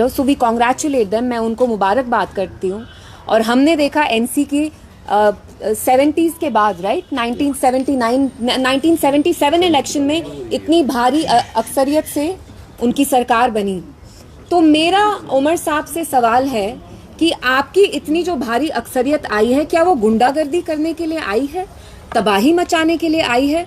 So we congratulate them, मैं उनको मुबारकबाद करती हूँ। और हमने देखा एनसी की 70s के बाद, राइट, 1977 इलेक्शन में इतनी भारी अक्सरियत से उनकी सरकार बनी। तो मेरा उमर साहब से सवाल है कि आपकी इतनी जो भारी अक्सरियत आई है, क्या वो गुंडागर्दी करने के लिए आई है, तबाही मचाने के लिए आई है?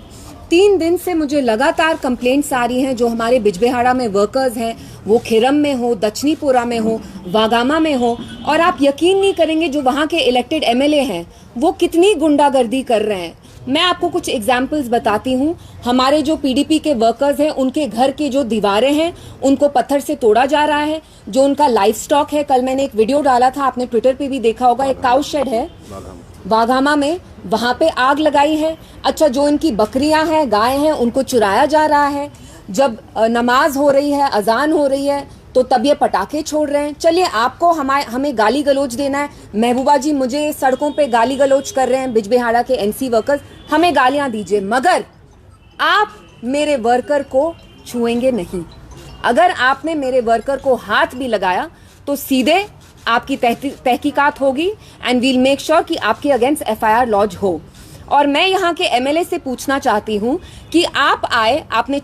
3 दिन से मुझे लगातार कंप्लेंट्स आ रही हैं, जो हमारे बिजबेहाड़ा में वर्कर्स हैं, वो खिरम में हो, दक्षिणीपुरा में हो, वागामा में हो, और आप यकीन नहीं करेंगे जो वहाँ के इलेक्टेड एमएलए हैं वो कितनी गुंडागर्दी कर रहे हैं। मैं आपको कुछ एग्जाम्पल्स बताती हूँ। हमारे जो पीडीपी के वर्कर्स हैं, उनके घर की जो दीवारें हैं उनको पत्थर से तोड़ा जा रहा है। जो उनका लाइफ स्टॉक है, कल मैंने एक वीडियो डाला था, आपने ट्विटर पे भी देखा होगा, एक काउ शेड है वाघामा में, वहां पे आग लगाई है। अच्छा, जो इनकी बकरियां हैं, गाय हैं, उनको चुराया जा रहा है। जब नमाज हो रही है, अजान हो रही है, तो तब ये पटाखे छोड़ रहे हैं। चलिए, आपको हमें गाली गलोच देना है, महबूबा जी मुझे सड़कों पे गाली गलोच कर रहे हैं बिजबेहाड़ा के एनसी वर्कर्स, हमें गालियां दीजिए, मगर आप मेरे वर्कर को छुएंगे नहीं। अगर आपने मेरे वर्कर को हाथ भी लगाया तो सीधे आपकी तहकीकात होगी एंड वील मेक श्योर कि आपके अगेंस्ट एफआईआर लॉन्च हो। और मैं यहाँ के एमएलए से पूछना चाहती हूँ कि आप आए, आपने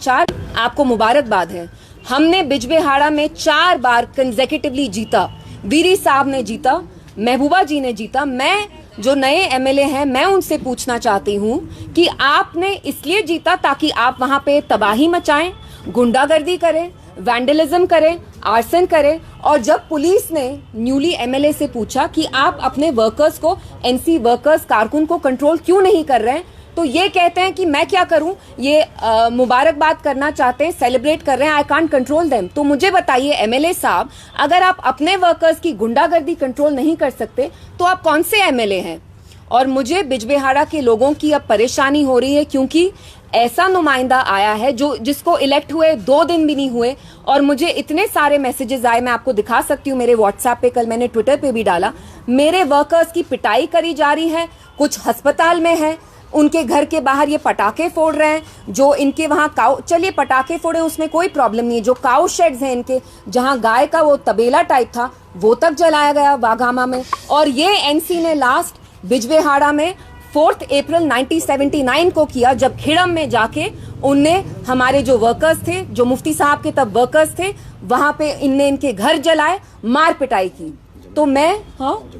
आपको मुबारकबाद है। हमने बिजबेहाड़ा में 4 बार कंसेक्यूटिवली जीता। वीरी साहब ने जीता, महबूबा जी ने जीता। मैं जो नए एमएलए हैं, मैं उनसे पूछना चाहती हूँ कि आपने इसलिए जीता ताकि आप वहाँ पे तबाही मचाएं, गुंडागर्दी करें, वैंडलिज्म करें, आर्सन करें। और जब पुलिस ने न्यूली एमएलए से पूछा कि आप अपने वर्कर्स को, एनसी वर्कर्स, कारकुन को कंट्रोल क्यों नहीं कर रहे हैं, तो ये कहते हैं कि मैं क्या करूं, ये मुबारकबाद करना चाहते हैं, सेलिब्रेट कर रहे हैं, आई कांट कंट्रोल देम। तो मुझे बताइए एमएलए साहब, अगर आप अपने वर्कर्स की गुंडागर्दी कंट्रोल नहीं कर सकते तो आप कौन से एमएलए हैं? और मुझे बिजबेहाड़ा के लोगों की अब परेशानी हो रही है, क्योंकि ऐसा नुमाइंदा आया है जिसको इलेक्ट हुए 2 दिन भी नहीं हुए, और मुझे इतने सारे मैसेजेस आए, मैं आपको दिखा सकती हूँ मेरे व्हाट्सएप पे, कल मैंने ट्विटर पे भी डाला। मेरे वर्कर्स की पिटाई करी जा रही है, कुछ अस्पताल में है, उनके घर के बाहर ये पटाखे फोड़ रहे हैं। जो इनके वहाँ काउ, चलिए पटाखे फोड़े उसमें कोई प्रॉब्लम नहीं है, जो काउ शेड्स हैं इनके, जहाँ गाय का वो तबेला टाइप था, वो तक जलाया गया वाघामा में। और ये एनसी ने लास्ट बिजबेहाड़ा में 4 अप्रैल 1979 को किया, जब खिड़म में जाके उनने हमारे जो वर्कर्स थे, जो मुफ्ती साहब के तब वर्कर्स थे, वहां पे इनने इनके घर जलाए, मार पिटाई की। तो मैं, हाँ,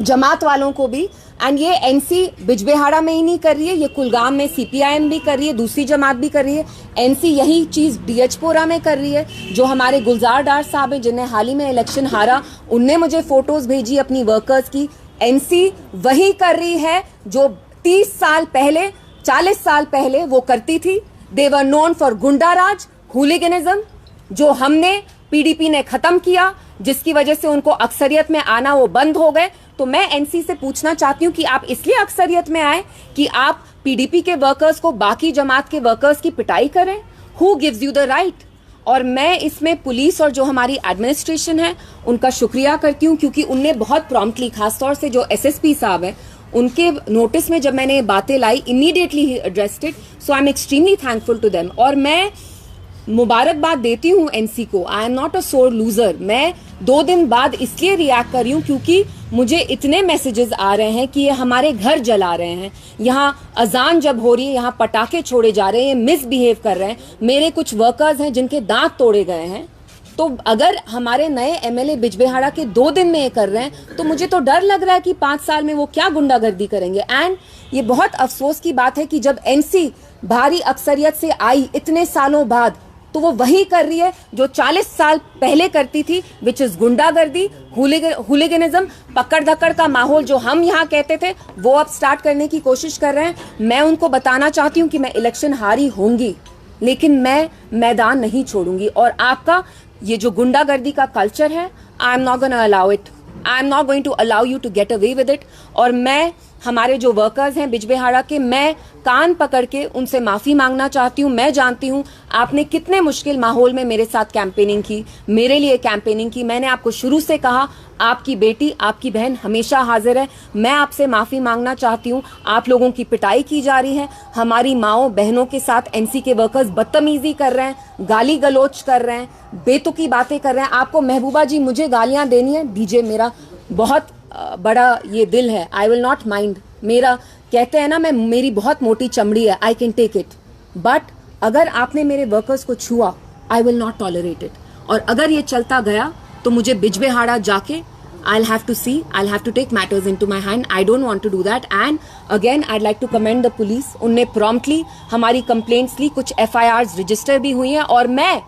जमात वालों को भी, एंड ये एनसी बिजबेहाड़ा में ही नहीं कर रही है, ये कुलगाम में सीपीआईएम भी कर रही है, दूसरी जमात भी कर रही है। एनसी यही चीज डीएचपुरा में कर रही है। जो हमारे गुलजार डार साहब हैं, जिन्हें हाल ही में इलेक्शन हारा, उनने मुझे फोटोज भेजी अपनी वर्कर्स की। एनसी वही कर रही है जो 30 साल पहले, 40 साल पहले वो करती थी। दे वर नोन फॉर गुंडाराज, हुलिगनिज्म, जो हमने पीडीपी ने खत्म किया, जिसकी वजह से उनको अक्सरियत में आना वो बंद हो गए। तो मैं एनसी से पूछना चाहती हूँ कि आप इसलिए अक्सरियत में आए कि आप पीडीपी के वर्कर्स को, बाकी जमात के वर्कर्स की पिटाई करें? Who gives you the right? और मैं इसमें पुलिस और जो हमारी एडमिनिस्ट्रेशन है उनका शुक्रिया करती हूँ, क्योंकि उनने बहुत प्रॉम्प्टली, खासतौर से जो एसएसपी साहब हैं, उनके नोटिस में जब मैंने ये बातें लाई, इमीडिएटली ही addressed it. So I am extremely thankful to them. और मैं मुबारकबाद देती हूँ एनसी को। आई एम नॉट अ सोर लूजर। मैं 2 दिन बाद इसलिए रिएक्ट कर रही हूँ क्योंकि मुझे इतने मैसेजेस आ रहे हैं कि ये हमारे घर जला रहे हैं, यहाँ अजान जब हो रही है यहाँ पटाखे छोड़े जा रहे हैं, मिसबिहेव कर रहे हैं। मेरे कुछ वर्कर्स हैं जिनके दांत तोड़े गए हैं। तो अगर हमारे नए एमएलए बिजबेहाड़ा के 2 दिन में ये कर रहे हैं, तो मुझे तो डर लग रहा है कि 5 साल में वो क्या गुंडागर्दी करेंगे। एंड ये बहुत अफसोस की बात है कि जब एनसी भारी अक्सरियत से आई इतने सालों बाद, तो वो वही कर रही है जो 40 साल पहले करती थी, विच इज गुंडागर्दी, हुलिगनिज्म, पकड़ धकड़ का माहौल जो हम यहाँ कहते थे, वो अब स्टार्ट करने की कोशिश कर रहे हैं। मैं उनको बताना चाहती हूँ कि मैं इलेक्शन हारी होंगी, लेकिन मैं मैदान नहीं छोड़ूंगी। और आपका ये जो गुंडागर्दी का कल्चर है, I am not going to allow it, I am not going to allow you to get away with it. और मैं हमारे जो वर्कर्स हैं बिजबेहाड़ा के, मैं कान पकड़ के उनसे माफी मांगना चाहती हूं। मैं जानती हूं आपने कितने मुश्किल माहौल में मेरे साथ कैंपेनिंग की, मेरे लिए कैंपेनिंग की। मैंने आपको शुरू से कहा आपकी बेटी, आपकी बहन हमेशा हाजिर है। मैं आपसे माफी मांगना चाहती हूं। आप लोगों की पिटाई की जा रही है, हमारी माओ बहनों के साथ एनसी के वर्कर्स बदतमीजी कर रहे हैं, गाली गलोच कर रहे हैं, बेतुकी बातें कर रहे हैं। आपको महबूबा जी मुझे गालियां देनी है, दीजिए, मेरा बहुत बड़ा ये दिल है, आई विल नॉट माइंड। मेरा कहते हैं ना, मेरी बहुत मोटी चमड़ी है, I can take it. But अगर आपने मेरे वर्कर्स को छुआ, I will not tolerate it. और अगर ये चलता गया तो मुझे बिजबेहाड़ा जाके I'll have to see, I'll have to take matters into my hand. I don't want to do that. And again, I'd like to commend the police. उनने promptly हमारी complaints ली, कुछ FIRs register भी हुई हैं। और मैं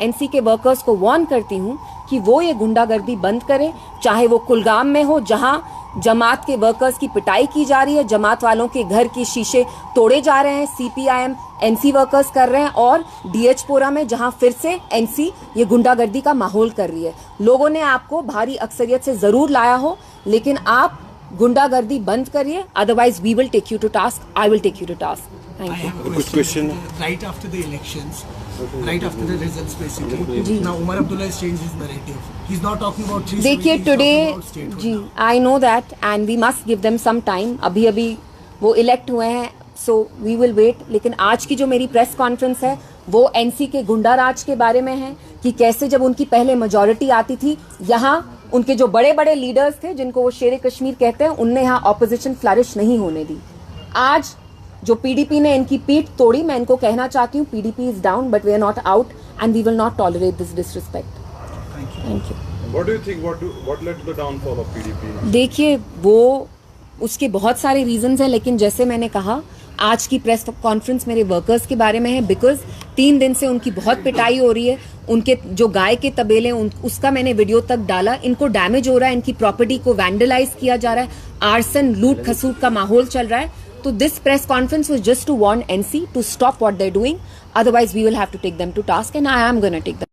एनसी के workers को वार्न करती हूं कि वो ये गुंडागर्दी बंद करें, चाहे वो कुलगाम में हो जहां जमात के वर्कर्स की पिटाई की जा रही है, जमात वालों के घर के शीशे तोड़े जा रहे हैं, CPIM एनसी वर्कर्स कर रहे हैं, और DH-पोरा में जहां फिर से एनसी ये गुंडागर्दी का माहौल कर रही है। लोगों ने आपको भारी अक्सरियत से जरूर लाया हो, लेकिन आप गुंडागर्दी बंद करिए, otherwise we will take you to task, I will take you to task. Thank you. Good question. Right after the elections, right after the results, basically. Now Umar Abdullah has changed his narrative. He's not talking about 370, देखिए he's today talking about statehood जी, now. I know that and we must give them some time. अभी वो elect हुए हैं, so we will wait. लेकिन आज की जो मेरी प्रेस कॉन्फ्रेंस है वो एनसी के गुंडा राज के बारे में है, कि कैसे जब उनकी पहले मेजॉरिटी आती थी, यहाँ उनके जो बड़े बड़े लीडर्स थे जिनको वो शेर कश्मीर कहते हैं, उनने यहाँ ऑपोजिशन फ्लरिश नहीं होने दी। आज जो पीडीपी ने इनकी पीठ तोड़ी, मैं इनको कहना चाहती हूँ PDP is down, but we are not out and we will not tolerate this disrespect. Thank you. What do you think? What led to the downfall of PDP? देखिए, वो उसके बहुत सारे रीजंस हैं, लेकिन जैसे मैंने कहा आज की प्रेस कॉन्फ्रेंस मेरे वर्कर्स के बारे में है, बिकॉज 3 दिन से उनकी बहुत पिटाई हो रही है। उनके जो गाय के तबेले उसका मैंने वीडियो तक डाला, इनको डैमेज हो रहा है, इनकी प्रॉपर्टी को वैंडलाइज किया जा रहा है, आर्सन लूट खसूट का माहौल चल रहा है। तो this press conference was just to warn NC to stop what they're doing. Otherwise, we will have to take them to task, and I am going to take them.